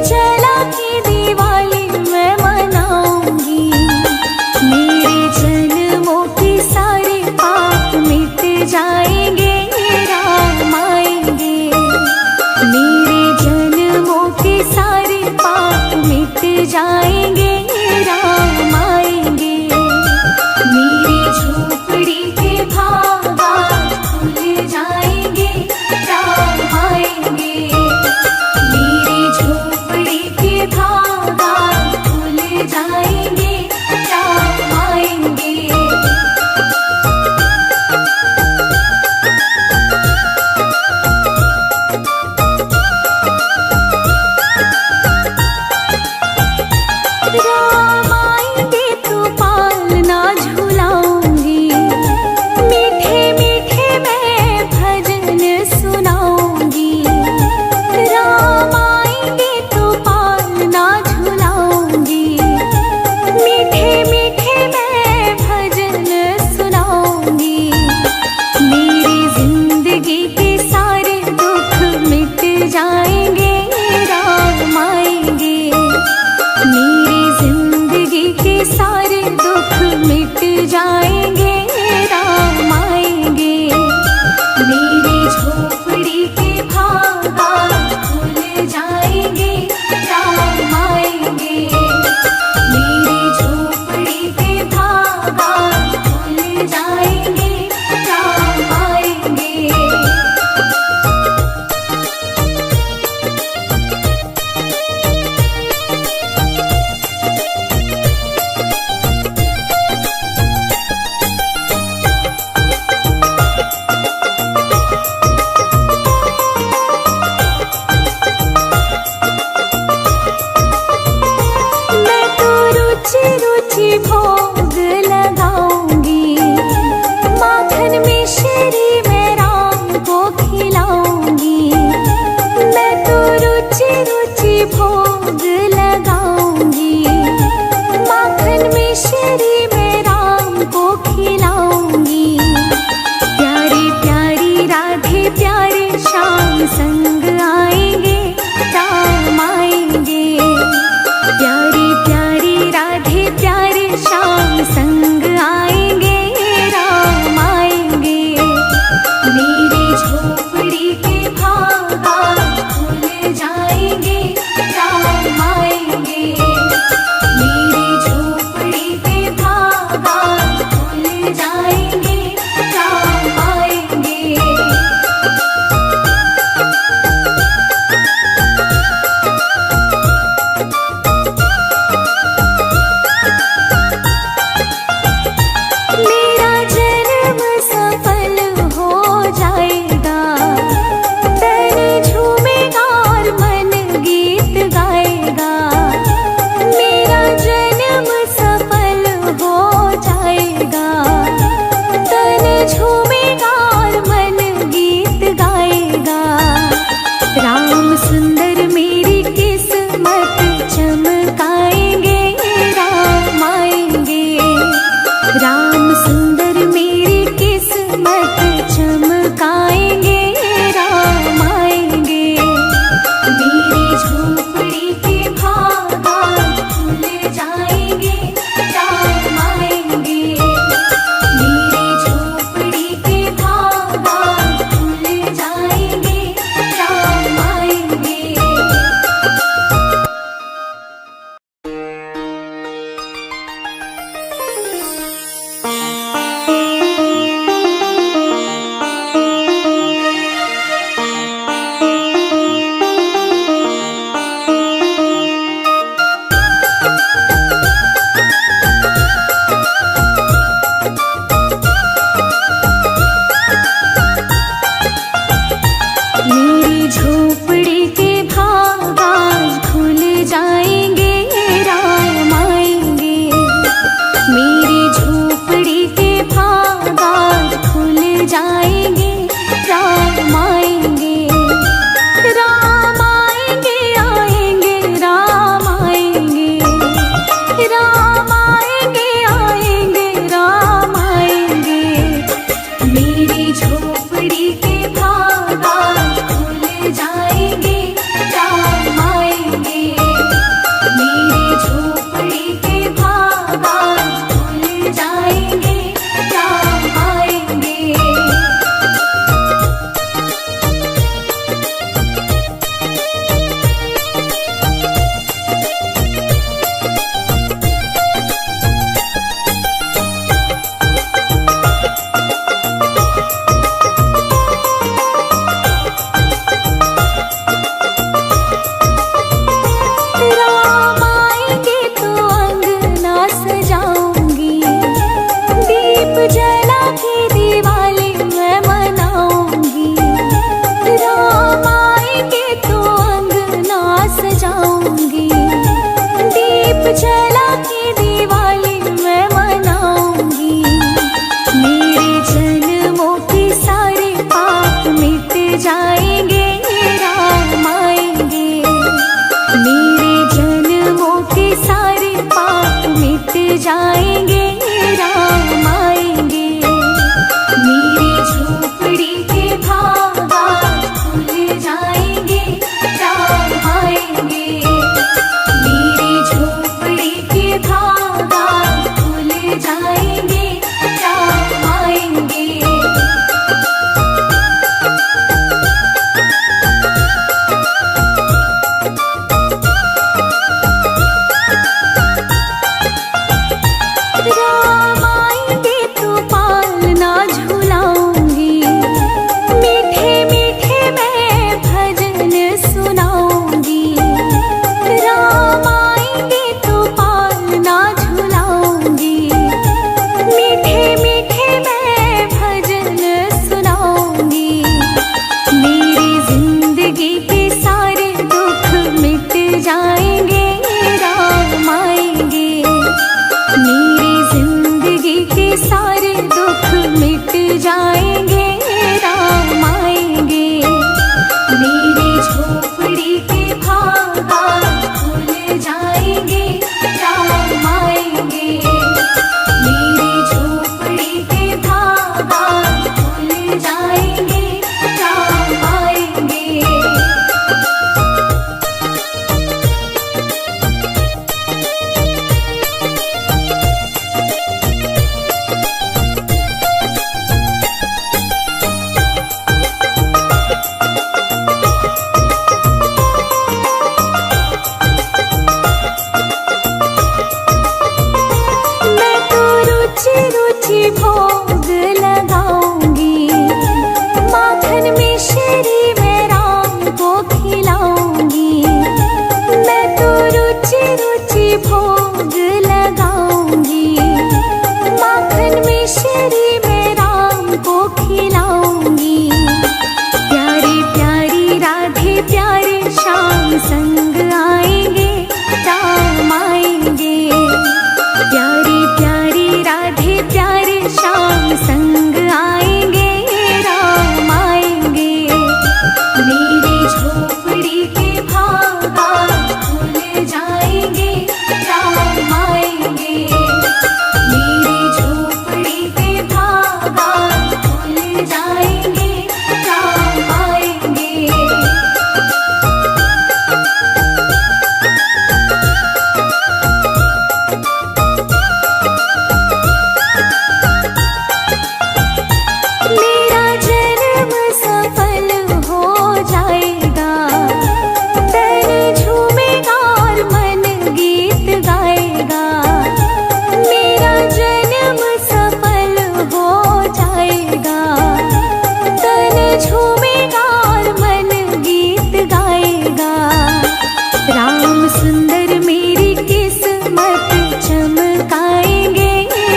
निर्जला की दिवाली मैं मनाऊंगी। मेरे जन्मों के सारे पाप मिट जाएंगे, राम आएंगे। मेरे जन्मों के सारे पाप मिट जाएंगे, राम आएंगे। मेरी झोपड़ी के भागा खुल जाएंगे, राम आएंगे। मेरी झोपड़ी के भागा खुल जाएंगे, राम आएंगे। राम आएंगे तो पालना झुलाऊंगी, मीठे मीठे मैं भजन सुनाऊंगी। राम आएंगे तो पालना झुलाऊंगी, मीठे मीठे मैं भजन सुनाऊंगी। मेरी जिंदगी के सारे दुख मिट जाएंगे, राम आएंगे। मेरी जिंदगी के सारे दुख मिट जाएंगे, राम आएंगे। मेरी झोपड़ी के भागा खुल जाएंगे, राम आएंगे। मेरी झोपड़ी के भागा खुल जाएंगे, राम आएंगे। मैं तो रुचि रुचि भोग लगाऊंगी, माखन मिश्री मैं राम को खिलाऊंगी। मैं तो रुचि रुचि भोग लगाऊंगी, माखन मिश्री मैं राम को खिलाऊंगी। प्यारी प्यारी राधे प्यारे श्याम संग आएंगे, राम आएंगे। प्यारी प्यारी राधे प्यारे श्याम संग आएंगे, राम आएंगे। मेरी झोपड़ी के भागा खुल जाएंगे, राम जाएंगे, राम आएंगे। मेरी झोपड़ी के बागान खुल जाएंगे, राम आएंगे। मेरी झोपड़ी के बागान खुल जाएंगे, राम आएंगे। राम आएंगे तो पालना झुलाऊंगी, मीठे मीठे मैं भजन सुनाऊंगी। राम आएंगे तो पालना झुलाऊंगी, मीठे मीठे मैं भजन सुनाऊंगी। मेरी जिंदगी के सारे दुख मिट जाएंगे, राम आएंगे। मेरी जिंदगी के सारे दुख मिट जाएंगे, राम आएंगे। मेरी झोपड़ी के बागान खुल जाएंगे, राम आएंगे। मेरी झोपड़ी के बागान खुल जाएंगे, राम आएंगे। मैं तो रुचि रुचि भोग लगाऊंगी, माखन मिश्री में राम को खिलाऊंगी। मैं तो रुचि रुचि भोग लगाऊंगी, माखन मिश्री में राम को खिलाऊंगी। प्यारी प्यारी राधे प्यारे श्याम संग आएंगे, राम आएंगे। प्यारी प्यारी राधे प्यारे श्याम संग आएंगे, राम आएंगे। मेरी झोपड़ी के बागान खुल जाएंगे, राम आएंगे। मेरी झोपड़ी के बागान खुल जाएंगे, राम आएंगे। मेरा जन्म सफल हो जाएगा, तन झूमेगा और मन गीत गाएगा। मेरा जन्म सफल हो जाएगा, तन झूमेगा और मन गीत गाएगा। राम सुंदर मेरी किस्मत चमकाएंगे,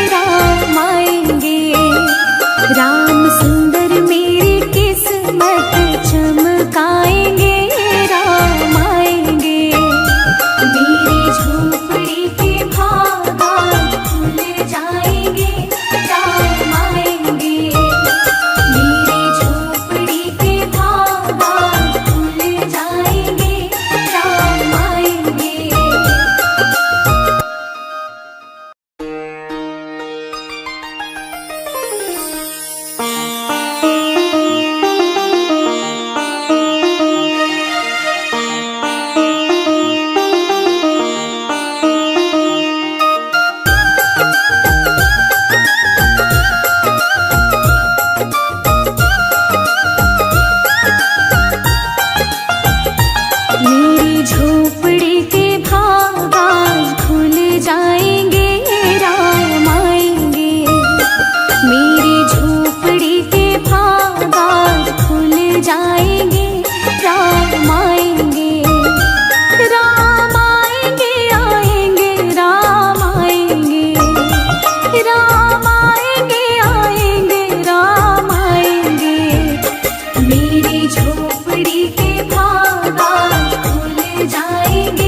राम आएंगे। राम सुंदर मेरी किस्मत चमकाएंगे, राम आएंगे। मेरी झोपड़ी के बागान खुल जाएंगे, राम आएंगे। मेरी झोपड़ी के बागान खुल जाएंगे, राम आएंगे। मेरी झोपड़ी के बागान खुल जाएंगे, राम आएंगे। मेरी झोपड़ी के बागान खुल जाएंगे, राम आएंगे। राम आएंगे, आएंगे, राम आएंगे। राम आएंगे, आएंगे, राम आएंगे। मेरी झोपड़ी के बागान खुल जाएंगे,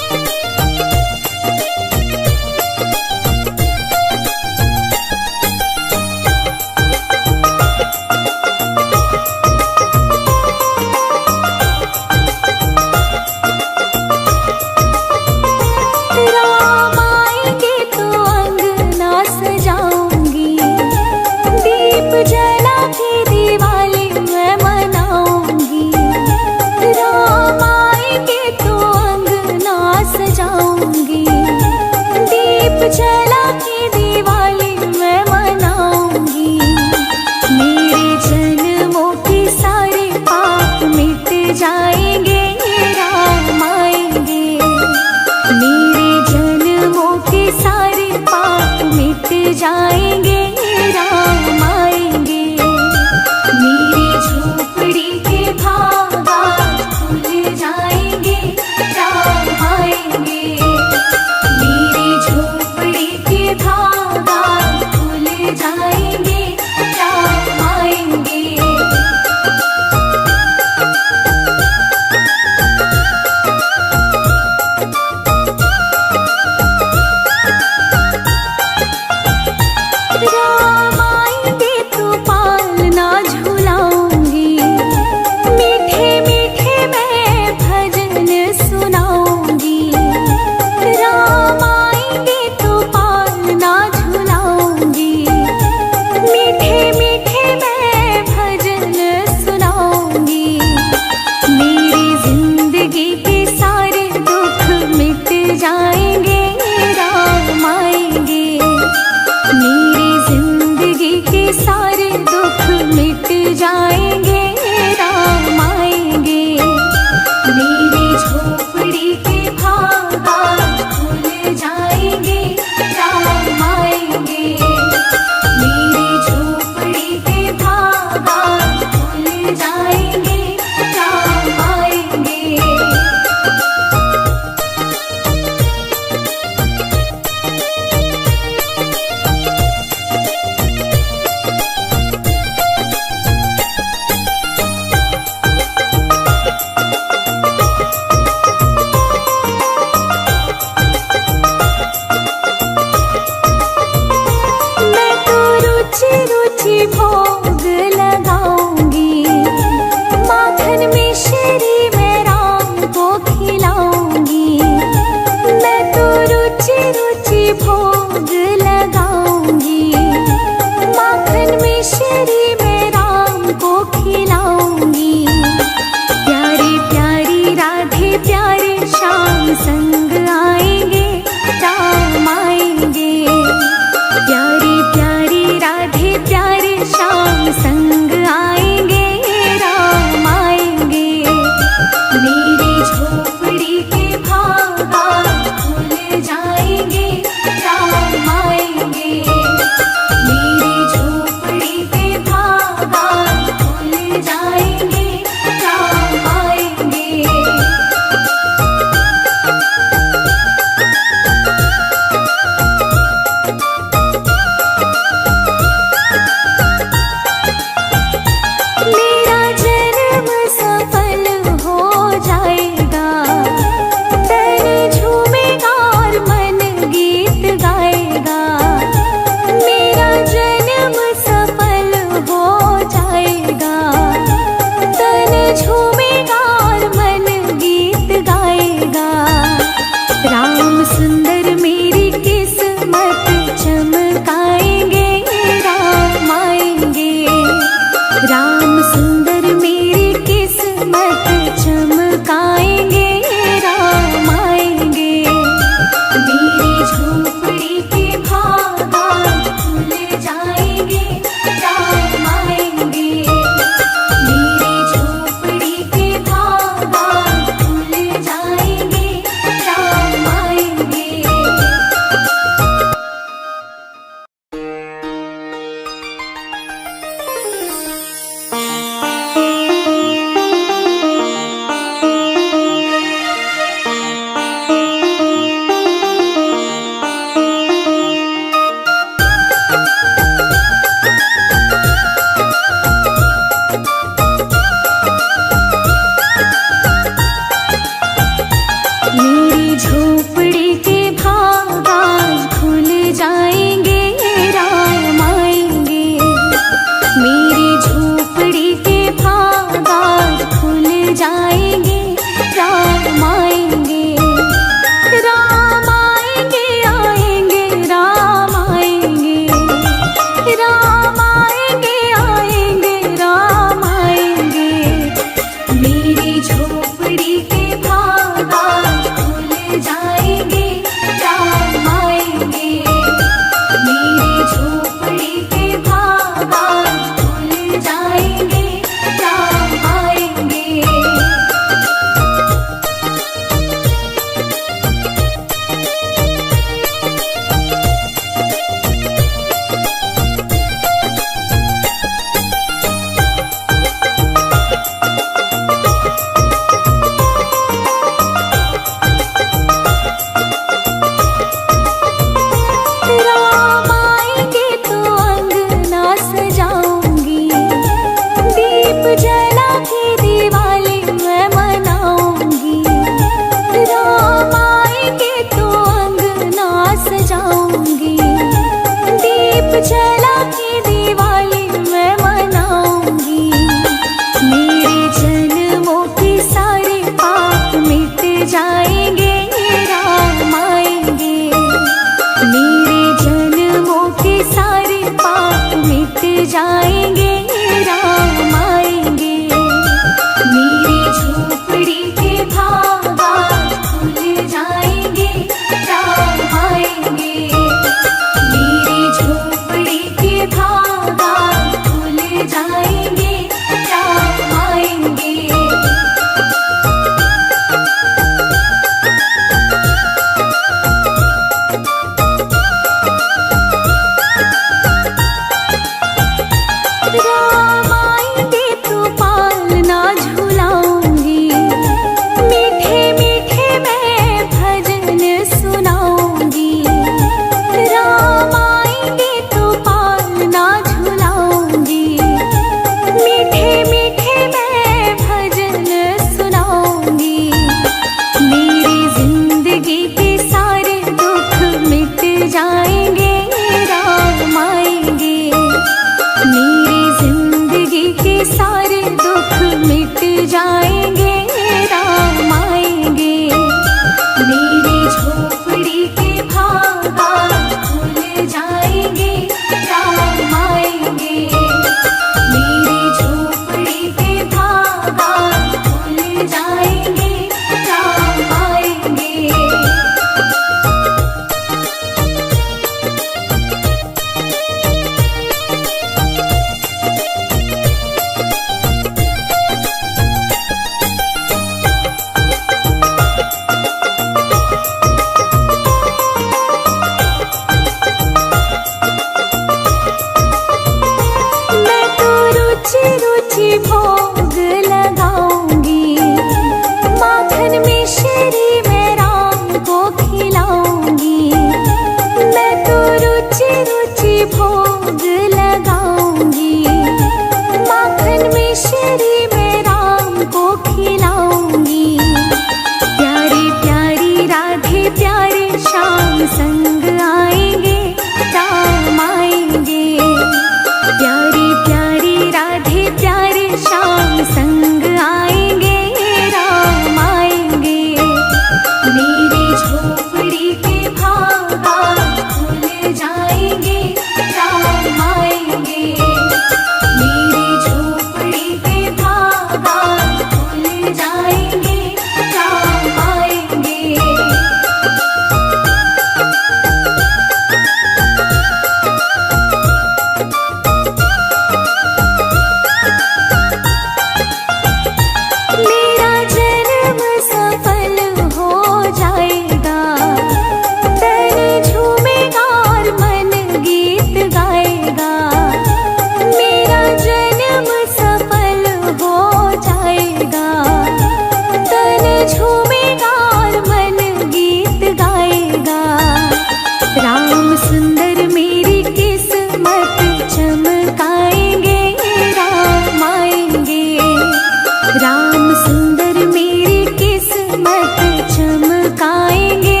चमकाएंगे,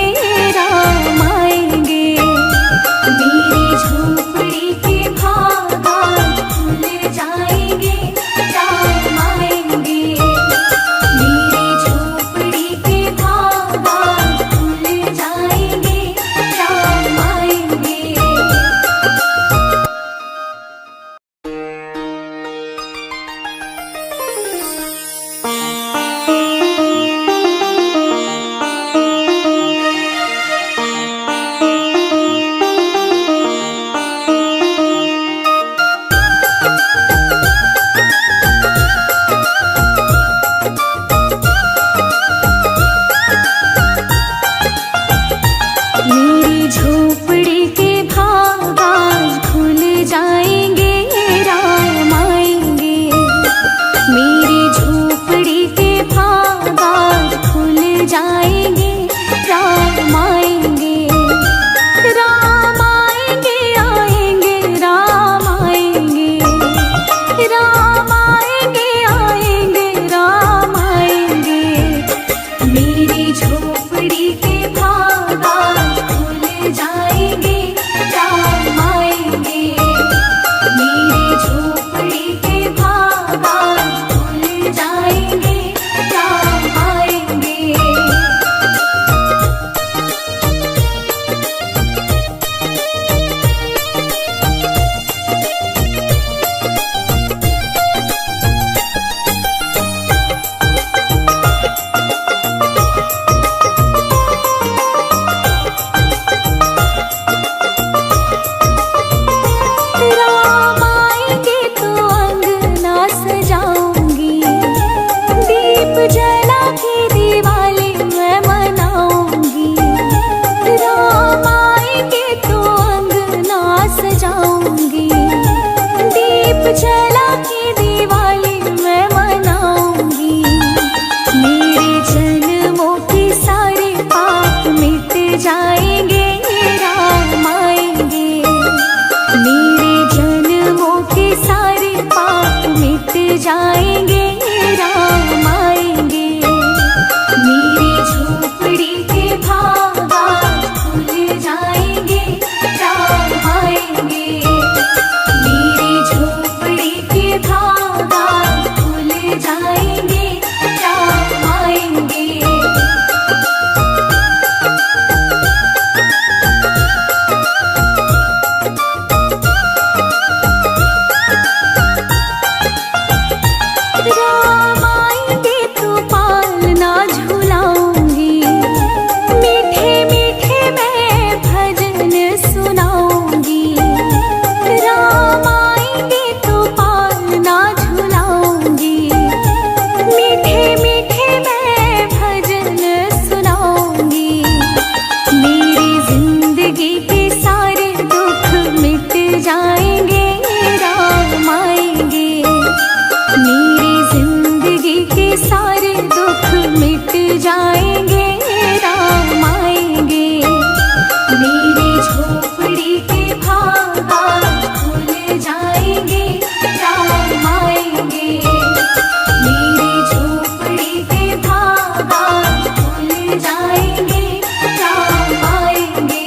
राम आएंगे। मेरी झोपड़ी के भाग आज खुल जाएंगे, राम आएंगे। मेरी झोपड़ी के भाग आज खुल जाएंगे, राम आएंगे। मेरी झोपड़ी के भाग आज खुल जाएंगे, राम आएंगे। मेरी झोपड़ी के भाग आज खुल जाएंगे, राम आएंगे। राम आएंगे, आएंगे, राम आएंगे। राम आएंगे, आएंगे, राम आएंगे। मेरी झोपड़ी के भाग आज खुल जाएंगे, राम आएंगे। मेरी झोपड़ी के भाग आज खुल जाएंगे, राम आएंगे। राम आएंगे तो अंगना सजाऊंगी, दीप जला के दिवाली मैं मनाऊंगी। राम आएंगे तो अंगना सजाऊंगी, दीप जला के दिवाली मैं मनाऊंगी। मेरे जन्मों के सारे पाप मिट जाएंगे, राम आएंगे। मेरे जन्मों के सारे पाप मिट जाएंगे, राम आएंगे। मेरी झोपड़ी के भाग आज खुल जाएंगे, राम आएंगे। मेरी झोपड़ी के भाग आज खुल जाएंगे, राम आएंगे। राम आएंगे तो पालना झुलाऊंगी, मीठे मीठे मैं भजन सुनाऊंगी। राम आएंगे तो पालना झुलाऊंगी, मीठे मीठे मैं भजन सुनाऊंगी। मेरी जिंदगी के सारे दुख मिट जाएंगे, राम आएंगे। मेरी जिंदगी के सारे दुख मिट जाएंगे, राम आएंगे। मेरी झोपड़ी के भाग आज खुल जाएंगे, राम आएंगे। मेरी झोपड़ी के भाग आज खुल जाएंगे, राम आएंगे।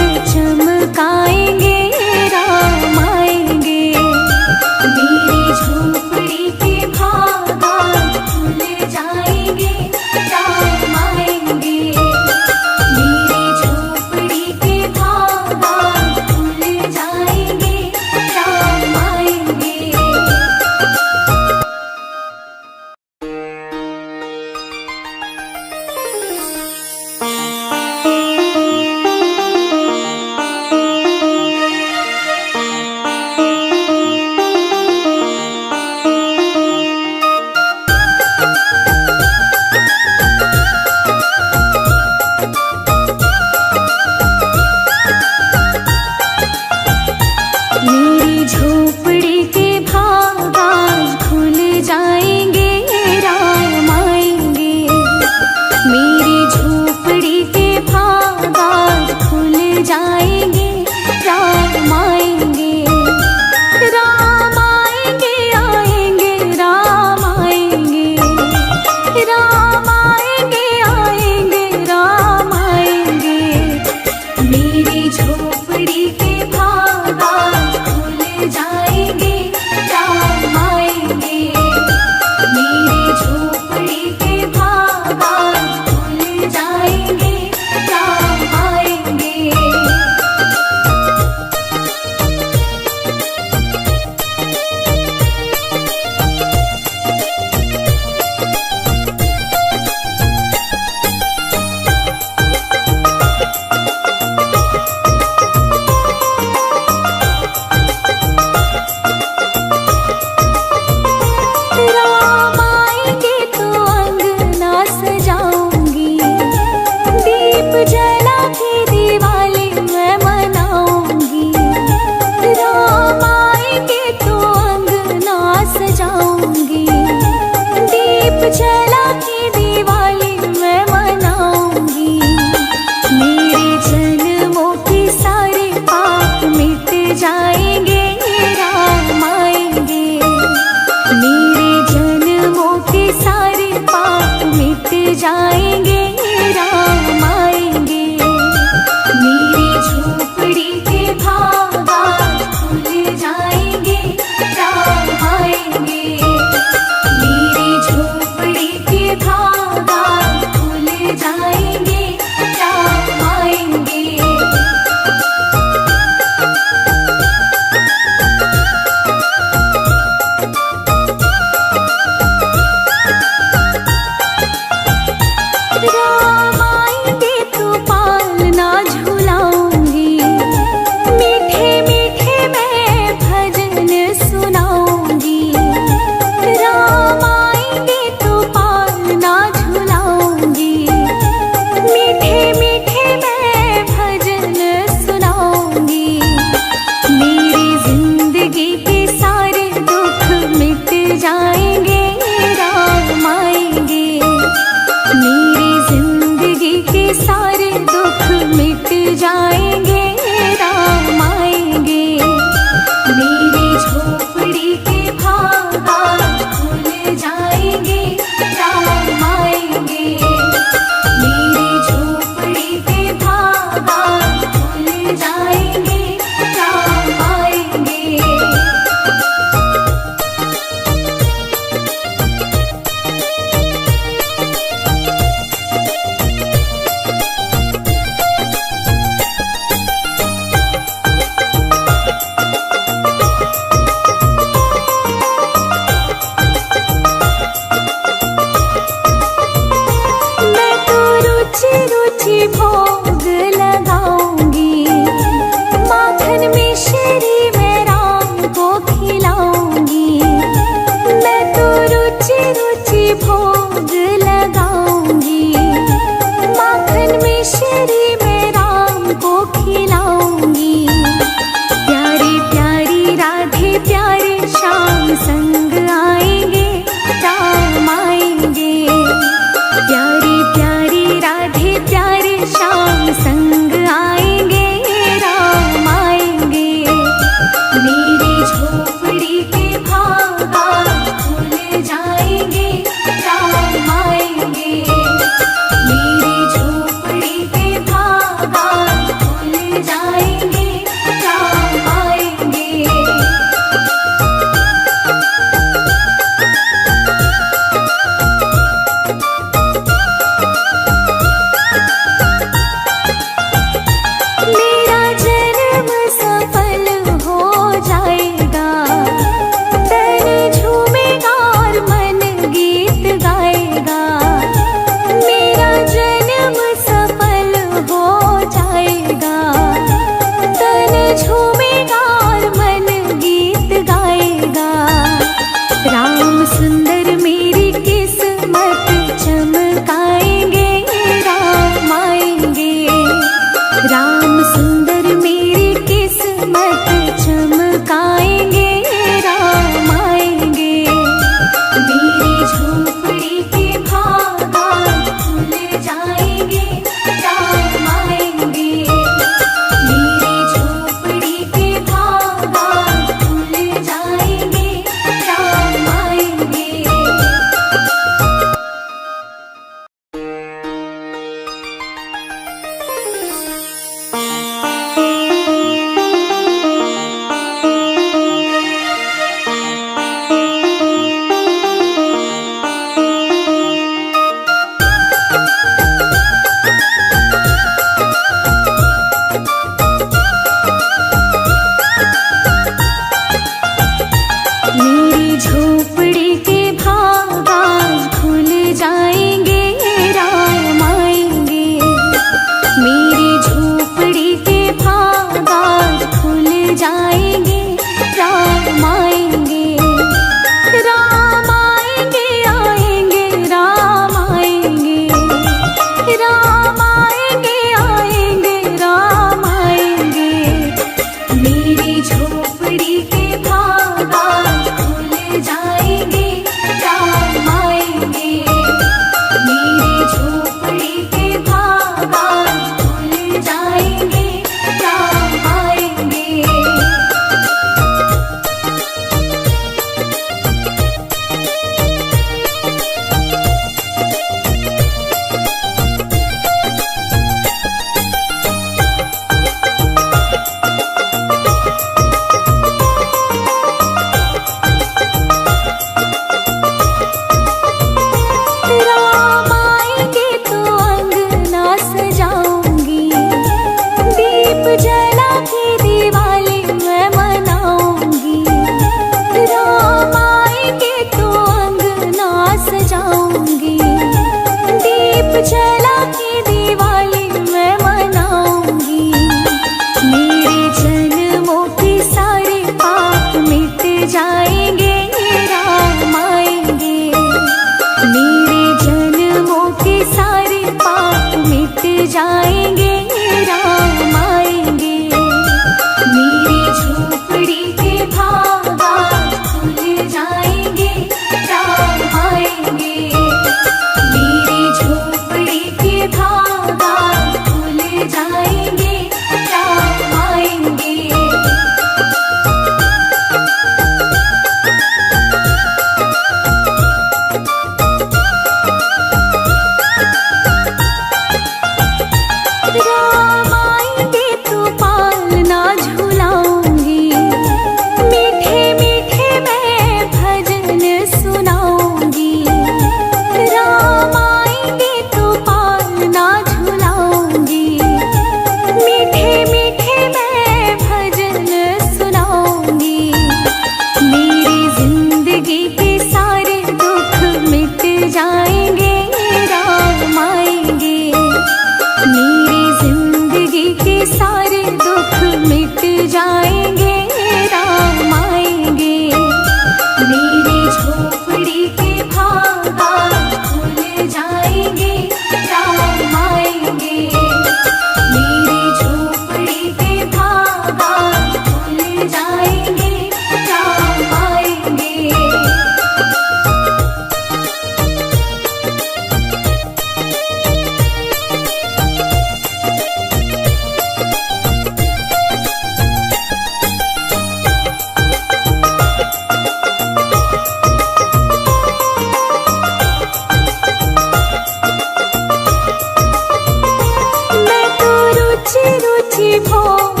रुचि रुचि भोजन